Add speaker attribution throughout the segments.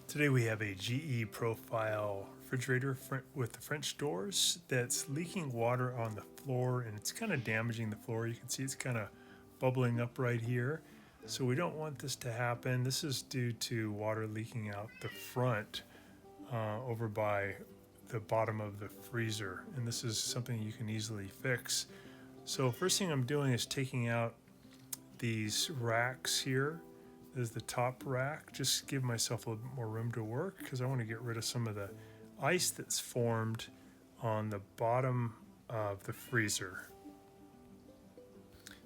Speaker 1: Today we have a GE profile refrigerator with the French doors that's leaking water on the floor, and it's kind of damaging the floor. You can see it's kind of bubbling up right here. So we don't want this to happen. This is due to water leaking out the front over by the bottom of the freezer, and this is something you can easily fix. So first thing I'm doing is taking out these racks here. This is the top rack. Just give myself a little bit more room to work because I want to get rid of some of the ice that's formed on the bottom of the freezer.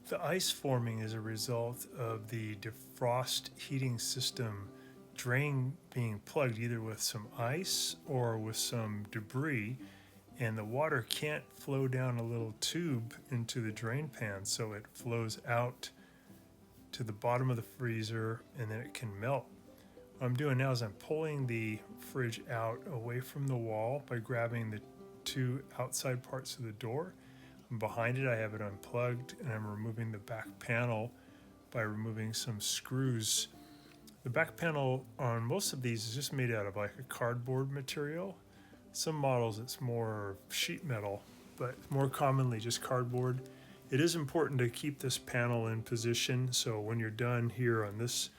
Speaker 1: The ice forming is a result of the defrost heating system drain being plugged either with some ice or with some debris, and the water can't flow down a little tube into the drain pan, so it flows out to the bottom of the freezer and then it can melt. What I'm doing now is I'm pulling the fridge out away from the wall by grabbing the two outside parts of the door. Behind it I have it unplugged, and I'm removing the back panel by removing some screws. The back panel on most of these is just made out of like a cardboard material. Some models it's more sheet metal, but more commonly just cardboard. It is important to keep this panel in position, so when you're done here on this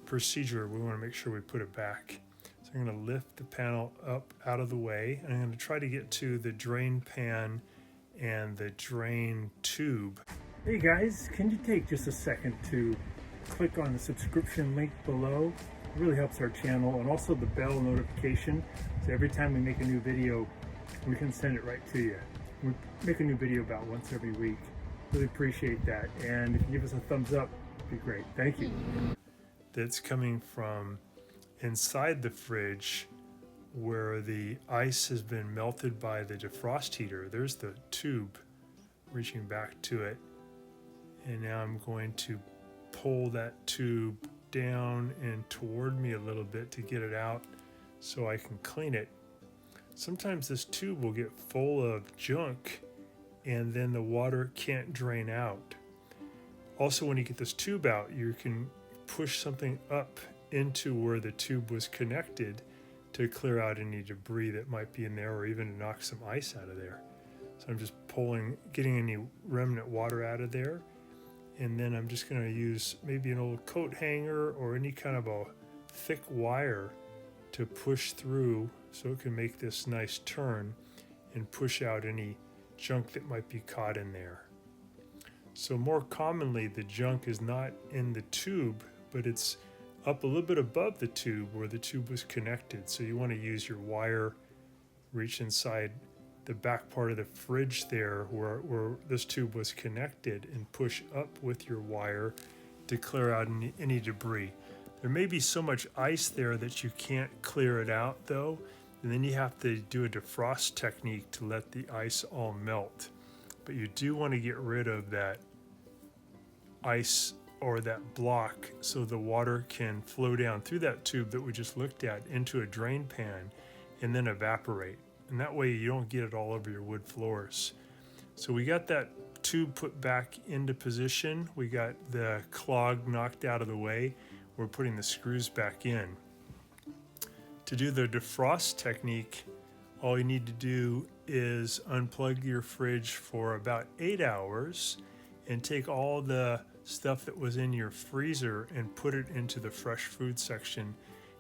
Speaker 1: procedure, we want to make sure we put it back. So I'm going to lift the panel up out of the way, and I'm going to try to get to the drain pan and the drain tube. Hey guys, can you take just a second to click on the subscription link below? It really helps our channel, and also the bell notification, so every time we make a new video, we can send it right to you. We make a new video about once every week. Really appreciate that, and if you give us a thumbs up, it'd be great. Thank you. That's coming from inside the fridge where the ice has been melted by the defrost heater. There's the tube reaching back to it, and now I'm going to pull that tube down and toward me a little bit to get it out so I can clean it. Sometimes this tube will get full of junk and then the water can't drain out. Also, when you get this tube out, you can push something up into where the tube was connected to clear out any debris that might be in there, or even to knock some ice out of there. So I'm just getting any remnant water out of there, and then I'm just going to use maybe an old coat hanger or any kind of a thick wire to push through so it can make this nice turn and push out any junk that might be caught in there. So more commonly the junk is not in the tube, but it's up a little bit above the tube where the tube was connected. So you want to use your wire, reach inside the back part of the fridge there where this tube was connected, and push up with your wire to clear out any debris. There may be so much ice there that you can't clear it out though, and then you have to do a defrost technique to let the ice all melt. But you do want to get rid of that ice or that block so the water can flow down through that tube that we just looked at into a drain pan and then evaporate. And that way you don't get it all over your wood floors. So we got that tube put back into position. We got the clog knocked out of the way. We're putting the screws back in. To do the defrost technique, all you need to do is unplug your fridge for about 8 hours and take all the stuff that was in your freezer and put it into the fresh food section.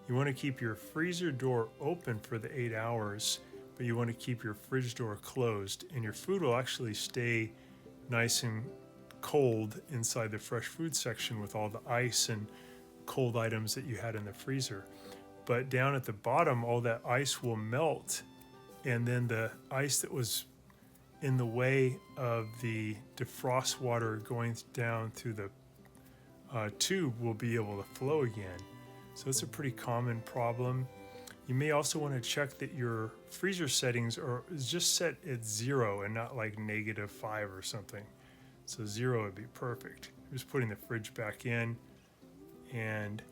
Speaker 1: You want to keep your freezer door open for the 8 hours, but you want to keep your fridge door closed, and your food will actually stay nice and cold inside the fresh food section with all the ice and cold items that you had in the freezer. But down at the bottom, all that ice will melt, and then the ice that was in the way of the defrost water going down through the tube will be able to flow again. So it's a pretty common problem. You may also want to check that your freezer settings is just set at 0 and not like -5 or something. So 0 would be perfect. I'm just putting the fridge back in, and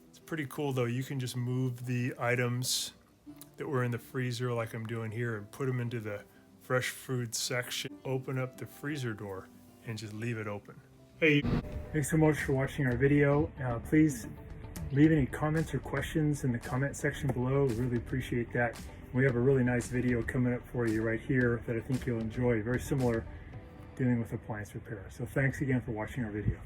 Speaker 1: it's pretty cool though. You can just move the items that were in the freezer like I'm doing here and put them into the fresh food section. Open up the freezer door and just leave it open. Hey, thanks so much for watching our video. Please leave any comments or questions in the comment section below. We really appreciate that. We have a really nice video coming up for you right here that I think you'll enjoy, very similar, dealing with appliance repair. So thanks again for watching our video.